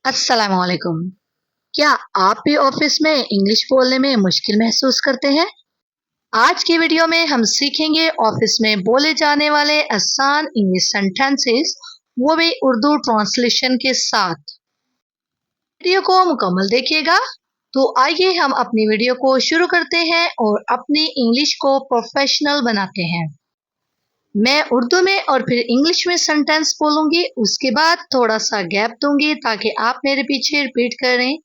अस्सलाम वालेकुम। क्या आप भी ऑफिस में इंग्लिश बोलने में मुश्किल महसूस करते हैं? आज की वीडियो में हम सीखेंगे ऑफिस में बोले जाने वाले आसान इंग्लिश सेंटेंसेस, वो भी उर्दू ट्रांसलेशन के साथ। वीडियो को मुकम्मल देखिएगा। तो आइए हम अपनी वीडियो को शुरू करते हैं और अपनी इंग्लिश को प्रोफेशनल बनाते हैं। मैं उर्दू में और फिर इंग्लिश में सेंटेंस बोलूंगी, उसके बाद थोड़ा सा गैप दूंगी ताकि आप मेरे पीछे रिपीट करें,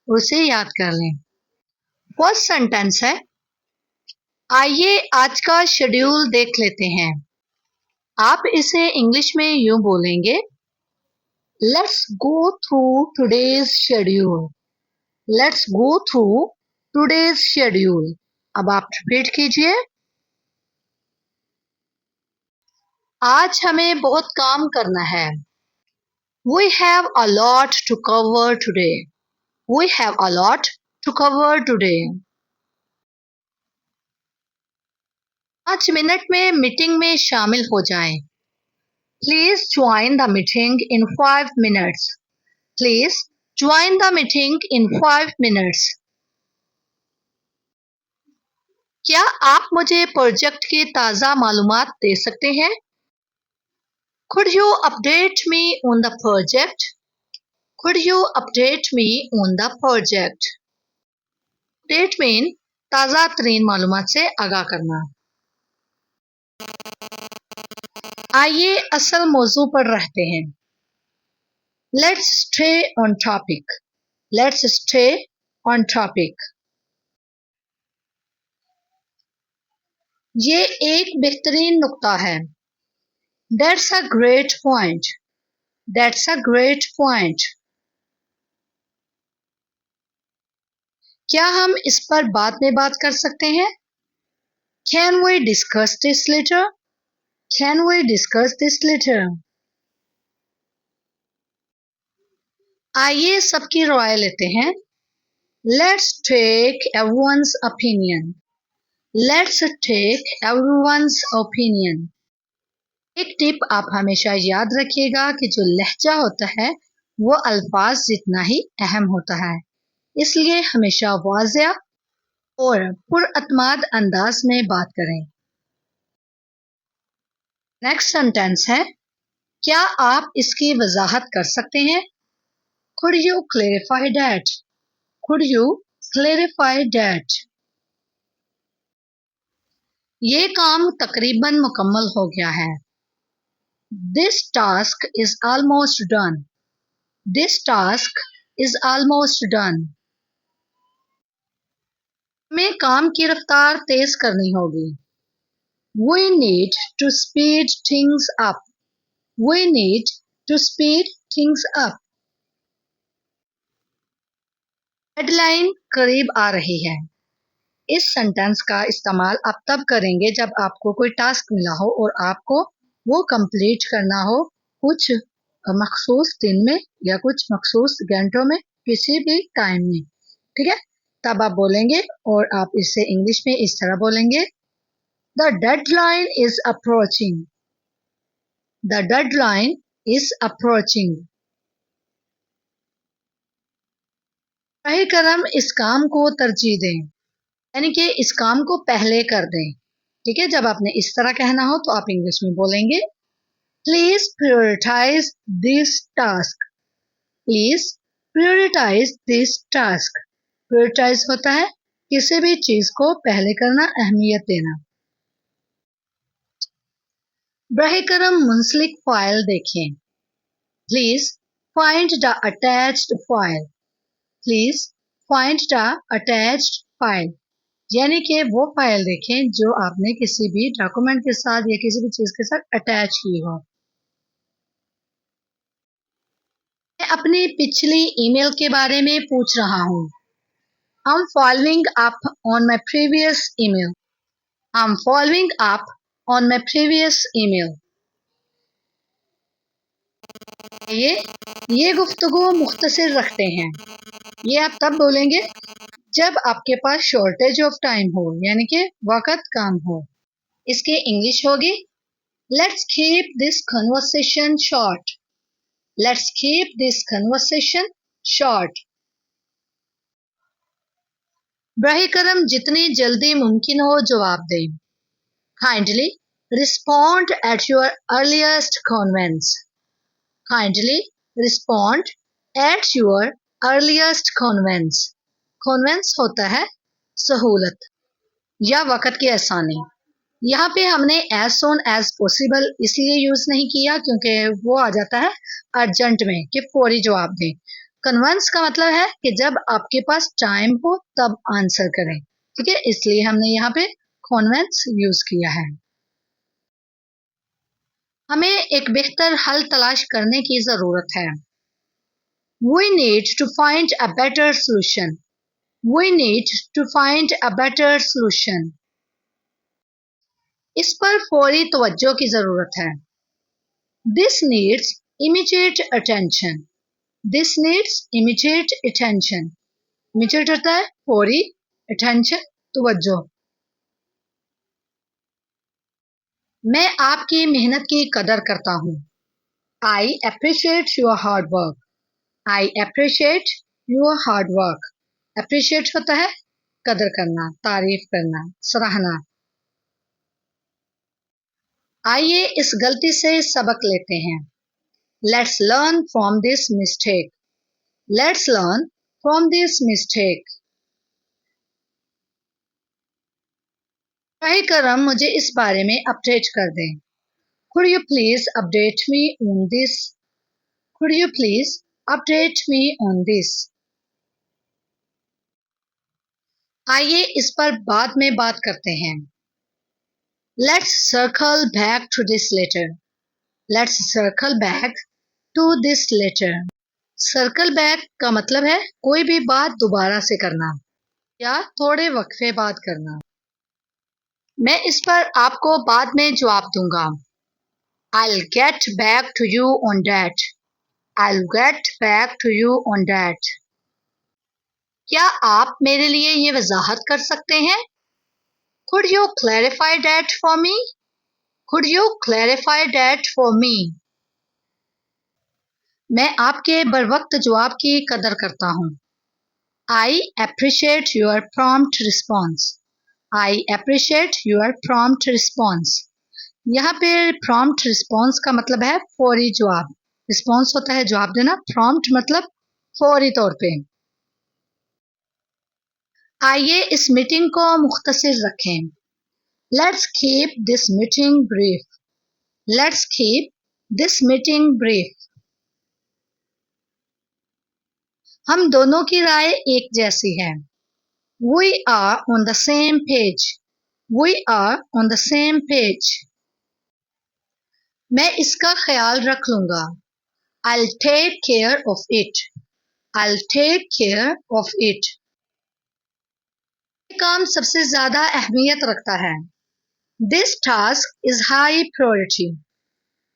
उसे याद कर लें। फर्स्ट सेंटेंस है, आइए आज का शेड्यूल देख लेते हैं। आप इसे इंग्लिश में यूं बोलेंगे, let's go through today's schedule. Let's go through today's schedule. अब आप रिपीट कीजिए, आज हमें बहुत काम करना है। We have a lot to cover today. We have a lot to cover today. 5 minute में मीटिंग में शामिल हो जाएं। Please join the meeting in 5 minutes. Please join the meeting in 5 minutes. क्या आप मुझे प्रोजेक्ट की ताज़ा मालूमात दे सकते हैं? Could you update me on the project? Could you update me on the project? Update mean ताज़ा तरीन मालूमात से आगाह करना। आइए असल मौजू पर रहते हैं। Let's stay on topic. Let's stay on topic. ये एक बेहतरीन नुक्ता है। That's a great point. That's a great point. क्या हम इस पर बाद में बात कर सकते हैं? Can we discuss this later? Can we discuss this later? आइए सबकी राय लेते हैं। Let's take everyone's opinion. Let's take everyone's opinion. एक टिप आप हमेशा याद रखिएगा कि जो लहजा होता है वो अल्फाज जितना ही अहम होता है, इसलिए हमेशा वाज़िया और पुरअतमाद अंदाज में बात करें। नेक्स्ट सेंटेंस है, क्या आप इसकी वजाहत कर सकते हैं? Could you clarify that? Could you clarify that? ये काम तकरीबन मुकम्मल हो गया है। This task is almost done. This task is almost done. हमें काम की रफ्तार तेज करनी होगी। We need to speed things up. We need to speed things up. Deadline करीब आ रही है। इस सेंटेंस का इस्तेमाल आप तब करेंगे जब आपको कोई टास्क मिला हो और आपको वो कंप्लीट करना हो कुछ मखसूस दिन में या कुछ मखसूस घंटों में, किसी भी टाइम में। ठीक है, तब आप बोलेंगे और आप इसे इंग्लिश में इस तरह बोलेंगे, the deadline is approaching. The deadline is approaching. बराह करम इस काम को तरजीह दें, यानी कि इस काम को पहले कर दें। ठीक है, जब आपने इस तरह कहना हो तो आप इंग्लिश में बोलेंगे, please prioritise this task. Please prioritise this task. Prioritise होता है किसी भी चीज को पहले करना, अहमियत देना। बराह करम मुंसलिक फाइल देखें। Please find the attached file. Please find the attached file, यानी कि वो फाइल देखें जो आपने किसी भी डॉक्यूमेंट के साथ या किसी भी चीज के साथ अटैच की हो। मैं अपनी पिछली ईमेल के बारे में पूछ रहा हूँ। I'm following up on my previous email. I'm following up on my previous email. ये गुफ्तगू मुख्तसर रखते हैं। ये आप तब बोलेंगे जब आपके पास शॉर्टेज ऑफ टाइम हो, यानी कि वक्त कम हो। इसकी इंग्लिश होगी, Let's keep this conversation short. Let's keep this conversation short. बराह करम जितनी जल्दी मुमकिन हो जवाब दें। Kindly respond at your earliest convenience. Kindly respond at your earliest convenience. Convenience होता है सहूलत या वक़्त की आसानी। यहाँ पे हमने एज सोन एज पॉसिबल इसलिए यूज नहीं किया क्योंकि वो आ जाता है अर्जेंट में कि फौरी जवाब दें। कन्वेंस का मतलब है कि जब आपके पास टाइम हो तब आंसर करें, ठीक है, इसलिए हमने यहाँ पे कन्वेंस यूज किया है। हमें एक बेहतर हल तलाश करने की जरूरत है। We need to find a better solution. We need to find a better solution. इस पर फौरी तवज्जो की जरूरत है। This needs immediate attention. This needs immediate attention. Immediate होता है फौरी, attention तवज्जो। मैं आपकी मेहनत की कदर करता हूँ। I appreciate your hard work. I appreciate your hard work. Appreciate होता है कदर करना, तारीफ करना, सराहना। आइए इस गलती से सबक लेते हैं। Let's learn from this mistake. Let's learn from this mistake. बराह करम मुझे इस बारे में अपडेट कर दें। Could you please update me on this? Could you please update me on this? आइए इस पर बाद में बात करते हैं। Let's circle back to this later. Let's circle back to this later. Circle back का मतलब है कोई भी बात दोबारा से करना या थोड़े वक्फे बाद करना। मैं इस पर आपको बाद में जवाब दूंगा। I'll get back to you on that. I'll get back to you on that. क्या आप मेरे लिए ये वजाहत कर सकते हैं? Could you clarify that for me? Could you clarify that for me? मैं आपके बरवक्त जवाब की कदर करता हूँ। I appreciate your prompt response. I appreciate your prompt response. यहाँ पे prompt response का मतलब है फौरी जवाब। Response होता है जवाब देना, prompt मतलब फौरी तौर पे। आइए इस मीटिंग को मुख्तसर रखें। Let's keep this meeting brief. Let's keep this meeting brief. हम दोनों की राय एक जैसी है। We are on the same page. We are on the same page. मैं इसका ख्याल रख लूंगा। I'll take care of it. I'll take care of it. ये काम सबसे ज्यादा अहमियत रखता है। This task is high priority.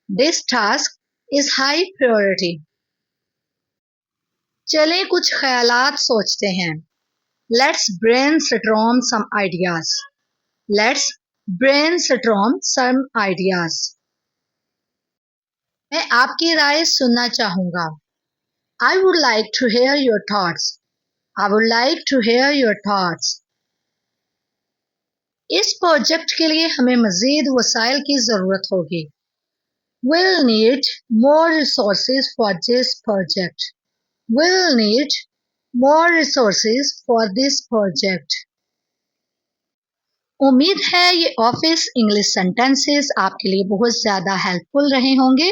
This task is high priority. चलें कुछ ख्यालात सोचते हैं। Let's brainstorm some ideas. Let's brainstorm some ideas. मैं आपकी राय सुनना चाहूंगा। I would like to hear your thoughts. I would like to hear your thoughts. इस प्रोजेक्ट के लिए हमें मजीद वसाइल की जरूरत होगी। We'll need more resources for this project. We'll need more resources for this project. उम्मीद है ये ऑफिस इंग्लिश सेंटेंसेस आपके लिए बहुत ज़्यादा हेल्पफुल रहे होंगे।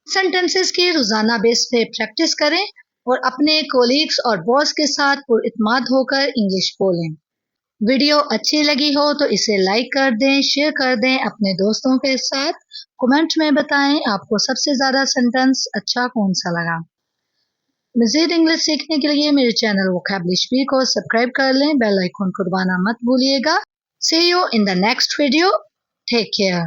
सेंटेंसेस की रोज़ाना बेस पे प्रैक्टिस करें और अपने कोलीग्स और बॉस के साथ पुरइत्माद होकर इंग्लिश बोलें। वीडियो अच्छी लगी हो तो इसे लाइक कर दें, शेयर कर दें अपने दोस्तों के साथ। कमेंट में बताएं आपको सबसे ज़्यादा सेंटेंस अच्छा कौन सा लगा। मज़ीद इंग्लिश सीखने के लिए मेरे चैनल वोकैबुलरी स्पीक को सब्सक्राइब कर लें, बेल आइकन को दबाना मत भूलिएगा। See you in the next video. Take care.